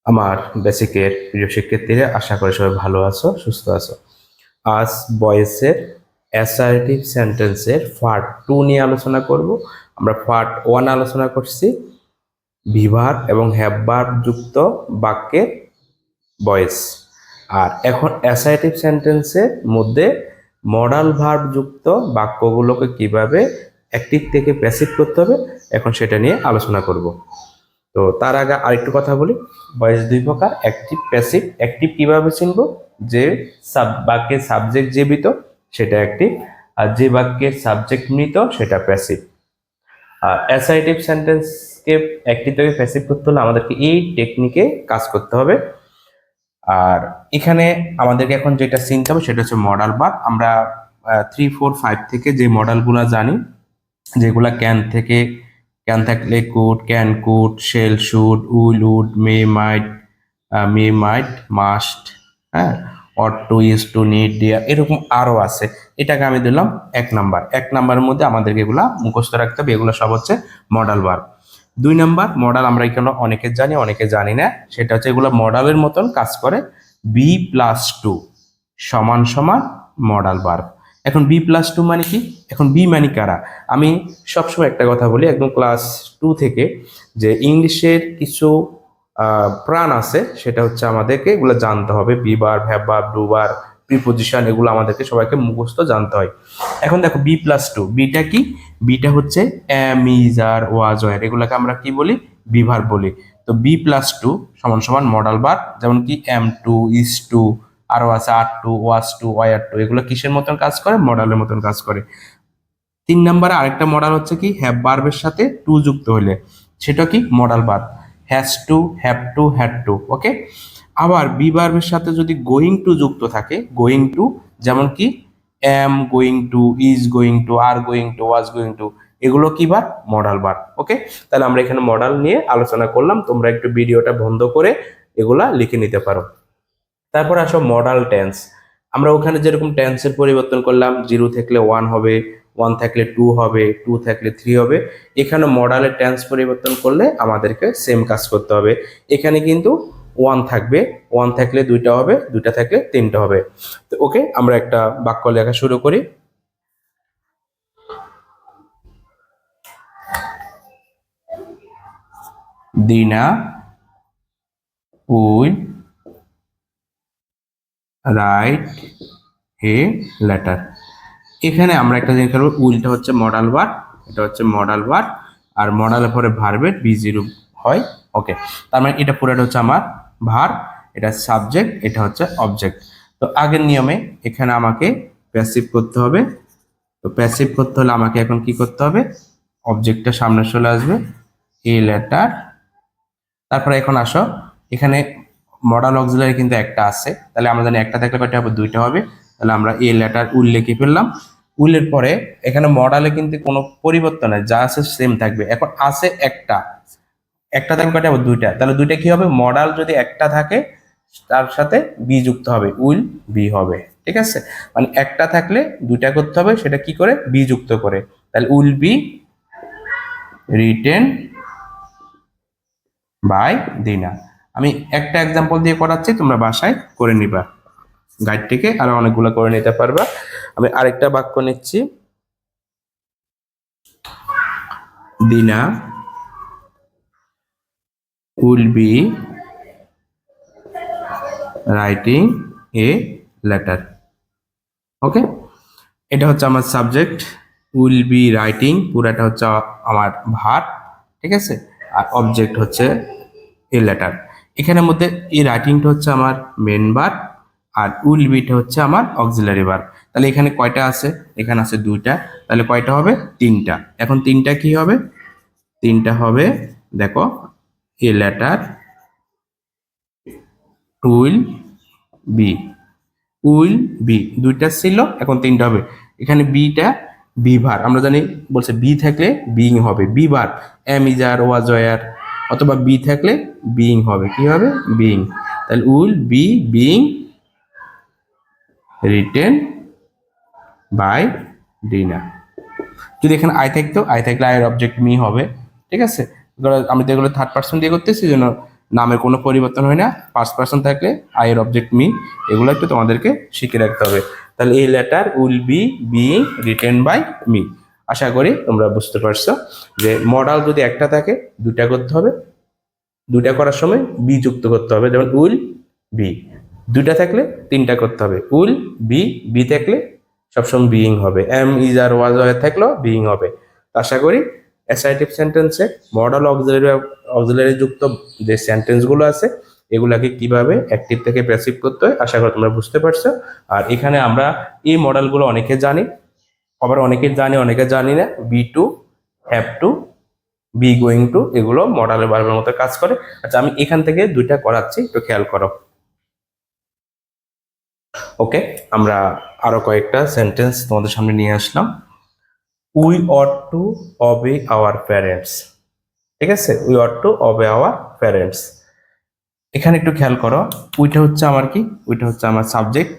আমার বেসিকের প্রিয় শিক্ষার্থীরা, আশা করি সবাই ভালো আছো, সুস্থ আছো। আজ বয়েসের অ্যাসার্টিভ সেন্টেন্সের পার্ট 2 নিয়ে আলোচনা করব। আমরা পার্ট 1 আলোচনা করছি ভিভার এবং হ্যাভ ভার্ব যুক্ত বাক্যের ভয়েস। আর এখন অ্যাসার্টিভ সেন্টেন্সের মধ্যে মডাল ভার্ব যুক্ত বাক্যগুলোকে কিভাবে অ্যাক্টিভ থেকে প্যাসিভ করতে হবে, এখন সেটা নিয়ে আলোচনা করব। তো তার আগে আরেকটু কথা বলি। ভয়েস দুই প্রকার, অ্যাক্টিভ প্যাসিভ। অ্যাক্টিভ কিভাবে চিনব? যে বাক্যের সাবজেক্ট জীবিত সেটা অ্যাক্টিভ, আর যে বাক্যের সাবজেক্ট মৃত সেটা প্যাসিভ। আর অ্যাসার্টিভ সেন্টেন্সকে অ্যাক্টিভ থেকে প্যাসিভ করতে হলে আমাদেরকে এই টেকনিকে কাজ করতে হবে। আর এখানে আমাদেরকে এখন যেটা চিনতে হবে সেটা হচ্ছে মডাল ভার্ব। আমরা 3, 4, 5 থেকে যে মডালগুলো জানি, যেগুলা ক্যান থাকলে could, can could, shall should, will would, may might, must, হ্যাঁ, ought to, is to, need, dare, এরকম আরো আছে। এটাকে আমি দিলাম 1 নাম্বার। 1 নাম্বারের মধ্যে আমাদেরকে এগুলা মুখস্থ রাখতে হবে। এগুলো সব হচ্ছে মডাল ভার্ব। 2 নাম্বার মডাল আমরা এখানে অনেকে জানি, অনেকে জানি না। সেটা হচ্ছে এগুলো মডালের মতন কাজ করে। B+2 সমান সমান মডাল ভার্ব। এখন B+2 মানে কি? এখন বি মানে কারা? আমি সবসময় একটা কথা বলি, একদম ক্লাস 2 থেকে, যে ইংলিশের কিছু প্রাণ আছে, সেটা হচ্ছে আমাদেরকে এগুলো জানতে হবে। বিবার, ভ্যাবার, ডুবার, প্রিপোজিশন, এগুলো আমাদেরকে সবাইকে মুখস্থ জানতে হয়। এখন দেখো B+2, বিটা কি? বিটা হচ্ছে am, is, are, was, were, এগুলোকে আমরা কি বলি? বিভার বলি। তো B+2 সমান সমান মডাল ভার্ব। যেমন কি M2, is2, আরো আছে আর2, ওয়াজ2, ওয়ার2, এগুলো কিসের মতন কাজ করে? মডালের মতন কাজ করে। 3 নম্বরে আরেকটা মডাল হচ্ছে কি? হ্যাভ ভার্বের সাথে টু যুক্ত হলে সেটা কি? Modal verb. Has to, have to, had to. Okay. আবার বি ভার্বের সাথে যদি গোয়িং টু যুক্ত থাকে, গোয়িং টু, যেমন কি M going to, is going to, are going to, was going to, এগুলো কি ভার্ব? Modal verb. ওকে। তাহলে আমরা এখানে মডাল নিয়ে আলোচনা করলাম। তোমরা একটু ভিডিওটা বন্ধ করে এগুলা লিখে নিতে পারো। তারপর আসো মডাল টেন্স। আমরা ওখানে যেরকম টেন্সের পরিবর্তন করলাম, 0 থাকলে 1 হবে, 1 থাকলে 2 হবে, 2 থাকলে 3 হবে। এখানে মডালের টেন্স পরিবর্তন করলে আমাদেরকে সেম কাজ করতে হবে। এখানে কিন্তু 1 থাকবে, 1 থাকলে 2টা হবে, 2টা থাকলে 3টা হবে। তো ওকে, আমরা একটা বাক্য লেখা শুরু করি। দিনা উইল রাইট এ লেটার। এখানে আমরা একটা জিনিস করবো, উইলটা হচ্ছে মডাল ভার্ব, এটা হচ্ছে মডাল ভার্ব, আর মডালের পরে ভার্বের B0 হয়। ওকে। তার মানে এটা পুরোটা হচ্ছে আমার ভার্ব, এটা সাবজেক্ট, এটা হচ্ছে অবজেক্ট। তো আগের নিয়মে এখানে আমাকে প্যাসিভ করতে হবে। তো প্যাসিভ করতে হলে আমাকে এখন কি করতে হবে? অবজেক্টটা সামনে চলে আসবে, এ লেটার। তারপরে এখন আসো, এখানে মডাল অক্সিলারি কিন্তু একটা আছে, তাহলে আমরা জানি একটা থাকলে কয়টা হবে? 2টা হবে। তাহলে আমরা এ লেটার উইল লিখে ফেললাম। উইলের পরে এখানে মডালে কিন্তু কোনো পরিবর্তন নেই, যা আছে সেম থাকবে। এখন আছে একটা, একটা থাকলে কয়টা হবে? 2টা। তাহলে 2টা কি হবে? মডাল যদি একটা থাকে তার সাথে বি যুক্ত হবে, উইল বি হবে। ঠিক আছে? মানে একটা থাকলে 2টা করতে হবে, সেটা কি করে? বি যুক্ত করে। তাহলে উইল বি রিটেন বাই দিনা। আমি একটা এক্সাম্পল দিয়ে করাচ্ছি, তোমরা বাসায় করে নিবা, গাইড থেকে আরো অনেকগুলো করে নিতে পারবা। আমি আরেকটা বাক্য নিচ্ছি। Dina will be writing a letter. Okay. এটা হচ্ছে আমার সাবজেক্ট, উইল বি রাইটিং, পুরাটা হচ্ছে আমার ভার্ব। ঠিক আছে? আর অবজেক্ট হচ্ছে এ লেটার। এখানের মধ্যে এই রাইটিংটা হচ্ছে আমার মেন ভার্ব, আর উইল বিটা হচ্ছে আমার অক্সিলারি ভার্ব। তাহলে এখানে কয়টা আছে? এখানে আছে 2টা। তাহলে কয়টা হবে? 3টা। এখন 3টা কি হবে? 3টা হবে, দেখো, a letter will B, will be, 2টা ছিল, এখন 3টা হবে। এখানে বিটা বিভার, আমরা জানি বলছে বি থাকলে বিইং হবে, be verb, am, is, are, was, were, অথবা বি থাকলে বিইং হবে। কি হবে? বিইং। তাহলে will be being written by Dina. যদি এখানে আই থাকতো, আই থাকলে আয়ের অবজেক্ট মি হবে। ঠিক আছে? আমি তো এগুলো থার্ড পার্সন দিয়ে করতেছি, জন্য নামের কোনো পরিবর্তন হয় না, ফার্স্ট পারসন থাকলে আই এর অবজেক্ট মি, এগুলো একটু তোমাদেরকে শিখে রাখতে হবে। তাহলে এই letter will be being written by me. আশা করি তোমরা বুঝতে পারছো যে মডাল যদি একটা থাকে দুটা করতে হবে, দুটা করার সময় বি যুক্ত করতে হবে, যেমন উইল বি। দুটা থাকলে তিনটা করতে হবে, উইল বি, বি থাকলে সবসময় বিইং হবে, এম ইজ আর ওয়াজ থাকলেও বিইং হবে। আশা করি অ্যাসার্টিভ সেন্টেন্সে মডাল অক্সিলারি যুক্ত যে সেন্টেন্সগুলো আছে এগুলাকে কিভাবে অ্যাক্টিভ থেকে প্যাসিভ করতে হয় আশা করি তোমরা বুঝতে পারছো। আর এখানে আমরা এই মডেলগুলো অনেকে জানি, আবার অনেকে জানি অনেকে জানি না। Be to, have to, be going to, এগুলো মডেলের ভার্বের মতো কাজ করে। আচ্ছা আমি এখান থেকে দুইটা করাচ্ছি, একটু খেয়াল করো। ওকে, আমরা আরো কয়েকটা সেন্টেন্স তোমাদের সামনে নিয়ে আসলাম। We ought to obey our parents, ঠিক আছে, we ought to obey our parents. এখানে একটু খেয়াল করো, উইটা হচ্ছে আমার কি, উইটা হচ্ছে আমার সাবজেক্ট,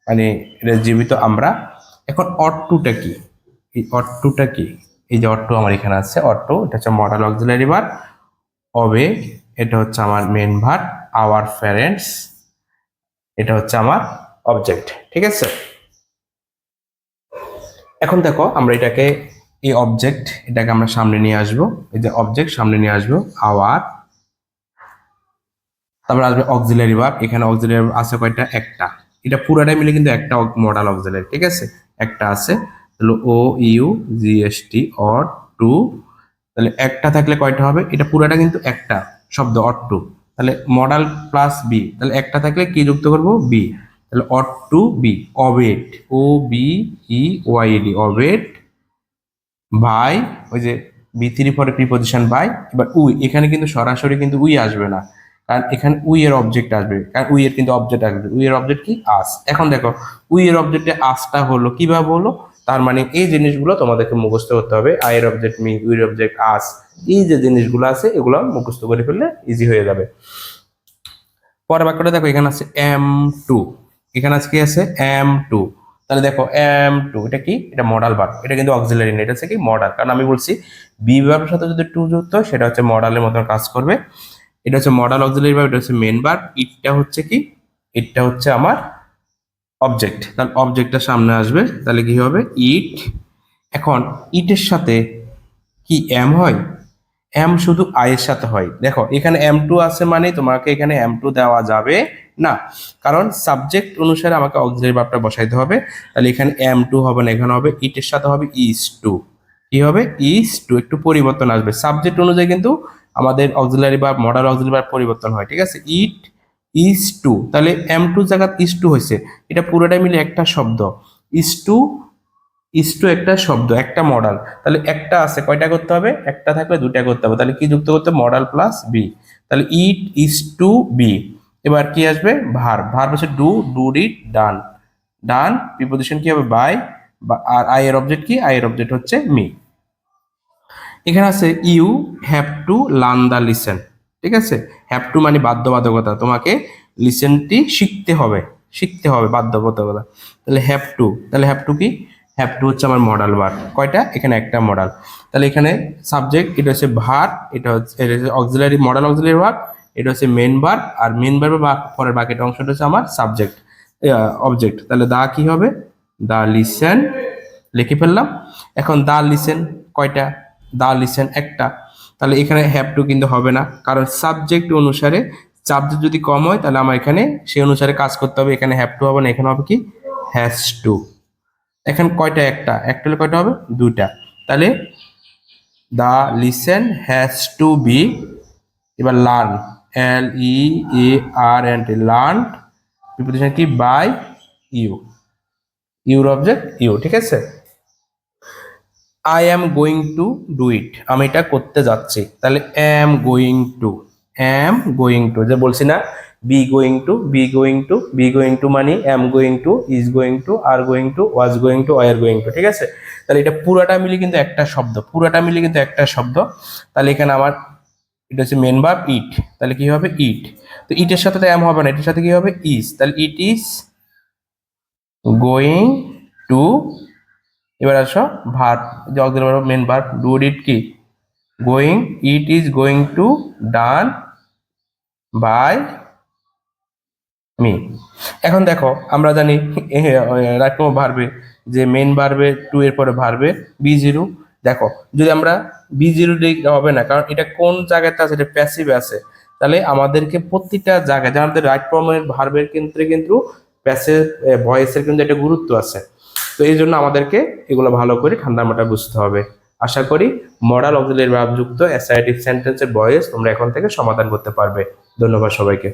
মানে এটা জীবিত আমরা। এখন অট টুটা কি, এই অট টুটা কি, এই যে অট টু আমার এখানে আছে, অট টু এটা হচ্ছে মডাল অক্সিলারি ভার্ব, অবে এটা হচ্ছে আমার মেন ভার্ব, আওয়ার প্যারেন্টস এটা হচ্ছে আমার অবজেক্ট, ঠিক আছে। এখন দেখো আমরা এটাকে, এই অবজেক্ট এটাকে আমরা সামনে নিয়ে আসবো, এই যে অবজেক্ট সামনে নিয়ে আসবো, আওয়ার, তারপর আসবে অক্সিলারি ভার্ব। এখানে অক্সিলারি ভার্ব আছে কয়টা, একটা, এটা পুরাটাই মিলে কিন্তু একটা মডাল অক্সিলারি, ঠিক আছে, একটা আছে। তাহলে O U G S T ought to, তাহলে একটা থাকলে কয়টা হবে, এটা পুরাটা কিন্তু একটা শব্দ অট টু, তাহলে মডাল প্লাস বি, তাহলে একটা থাকলে কি যুক্ত করব, বি, তাহলে ought to be, obeyed, O B E Y D, obeyed by, ওই যে বি থ্রি পরে প্রিপজিশন বাই। এবার উই, এখানে কিন্তু সরাসরি কিন্তু উই আসবে না, কারণ এখানে উই এর অবজেক্ট আসবে, কারণ উই এর কিন্তু অবজেক্ট আসবে, উই এর অবজেক্ট কি, আস। এখন দেখো উই এর অবজেক্টে আসটা হলো কিভাবে হলো, তার মানে এই জিনিসগুলো তোমাদেরকে মুখস্থ করতে হবে। আই এর অবজেক্ট মি, উই এর অবজেক্ট আস, এই যে জিনিসগুলো আছে এগুলো মুখস্থ করে ফেললে ইজি হয়ে যাবে। পরের বাক্যটা দেখো, এখানে আছে এম টু, এখানে আছে কি আছে, এম টু। তাহলে দেখো এম টু এটা কি, এটা মডাল ভার্ব, এটা কিন্তু অক্সিলারি না, এটা হচ্ছে কি মডাল, কারণ আমি বলছি বি ভার্বের সাথে যদি টু যুক্ত হয় সেটা হচ্ছে মডালের মতন কাজ করবে। এটা হচ্ছে মডাল অক্সিলারি ভার্ব, এটা হচ্ছে মেন ভার্ব, ইটটা হচ্ছে কি, ইটটা হচ্ছে আমার অবজেক্ট, তাহলে অবজেক্টটা সামনে আসবে, তাহলে কি হবে, ইট। এখন ইটের সাথে কি এম হয়, এম শুধু আই এর সাথে হয়। দেখো এখানে এম টু আছে মানে তোমাকে এখানে এম টু দেওয়া যাবে না, কারণ সাবজেক্ট অনুসারে আমাকে অক্সিলারি ভার্বটা বসাইতে হবে। তাহলে এখানে এম টু হবে না, এখানে হবে ইটের সাথে হবে ইজ টু, কি হবে, ইজ টু, একটু পরিবর্তন আসবে সাবজেক্ট অনুযায়ী, কিন্তু আমাদের auxiliary verb modal auxiliary verb পরিবর্তন হয়, ঠিক আছে। ইট ইজ টু, তাহলে এম টু জায়গা ইজ টু হয়েছে, এটা পুরোটাই মিলে একটা শব্দ, ইজ টু, ইজ টু একটা শব্দ, একটা মডাল, তাহলে একটা আছে কয়টা করতে হবে, একটা থাকলে দুইটা করতে হবে, তাহলে কি যুক্ত করতে, মডাল প্লাস বি, তাহলে ইট ইজ টু বি। এবার কি আসবে, ভার্ব, ভার্ব হচ্ছে do, do it, done, done preposition কি হবে, বাই, আর আই এর অবজেক্ট কি, আই এর অবজেক্ট হচ্ছে মি। এখানে আছে you have to learn the lesson, ঠিক আছে, হ্যাভ টু মানে বাধ্যবাধকতা, তোমাকে লিসেনটি শিখতে হবে, শিখতে হবে বাধ্যবাধকতা, তাহলে হ্যাভ টু, তাহলে হ্যাভ টু কি, হ্যাভ টু হচ্ছে আমার মডাল ভার্ব, কয়টা, এখানে একটা মডাল, তাহলে এখানে সাবজেক্ট এটা হচ্ছে ভার্ব, এটা হচ্ছে অক্সিলারি মডাল অক্সিলারি ভার্ব, এটা হচ্ছে মেন ভার্ব, আর মেন ভার্বের পরের বাকিটা অংশটা হচ্ছে আমার সাবজেক্ট অবজেক্ট, তাহলে দা কি হবে, দা লিসেন, লিখে ফেললাম। এখন দা লিসেন কয়টা, দা লিসেন একটা, তাহলে এখানে হ্যাভ টু কিন্তু হবে না, কারণ সাবজেক্ট অনুসারে সাবজেক্ট যদি কম হয় তাহলে আমার এখানে সেই অনুসারে কাজ করতে হবে, এখানে হ্যাভ টু হবে না, এখানে হবে কি, হ্যাজ টু। এখন কয়টা, একটা, একটা হলে কয়টা হবে, দুইটা, তাহলে the listen has to be, এবার learn, L E A R N T, learn preposition কি, by you, your object you, ঠিক আছে। I am going to do it, আমি এটা করতে যাচ্ছি, তাহলে am going to, am going to, যে বলছি না be going to, be going to, be going to মানে am going to, is going to, are going to, was going to, are going two, ঠিক আছে। তাহলে এটা পুরাটা মিলে কিন্তু একটা শব্দ, পুরাটা মিলে কিন্তু একটা শব্দ, তাহলে এখানে আমার এটা হচ্ছে মেন ভার্ব ইট, তাহলে কি হবে, ইট, তো ইটের সাথে তো এম হবে না, এটার সাথে কি হবে, ইজ, তাহলে ইট ইজ গোয়িং টু, এবার আসো ভার্ব, যে auxiliary main verb do it কি, going, it is going to done by me. এখন দেখো আমরা জানি রাইট প্রোনাউন ভার্বে যে মেন ভার্বে টু এর পরে ভার্বে বি জিরো। দেখো যদি আমরা বি জিরো হবে না, কারণ এটা কোন জায়গাতে আছে, এটা প্যাসিভ আছে। তাহলে আমাদেরকে প্রতিটা জায়গায় যেমন আমাদের রাইট প্রোনাউনের ভার্বের ক্ষেত্রে কিন্তু প্যাসিভ ভয়েসের কিন্তু একটা গুরুত্ব আছে। তো এই জন্য আমাদেরকে এগুলো ভালো করে ঠান্ডা মাথায় বুঝতে হবে। আশা করি মডাল অক্সিলারি ভার্ব যুক্ত অ্যাসার্টিভ সেন্টেন্সের ভয়েস তোমরা এখন থেকে সমাধান করতে পারবে। ধন্যবাদ সবাইকে।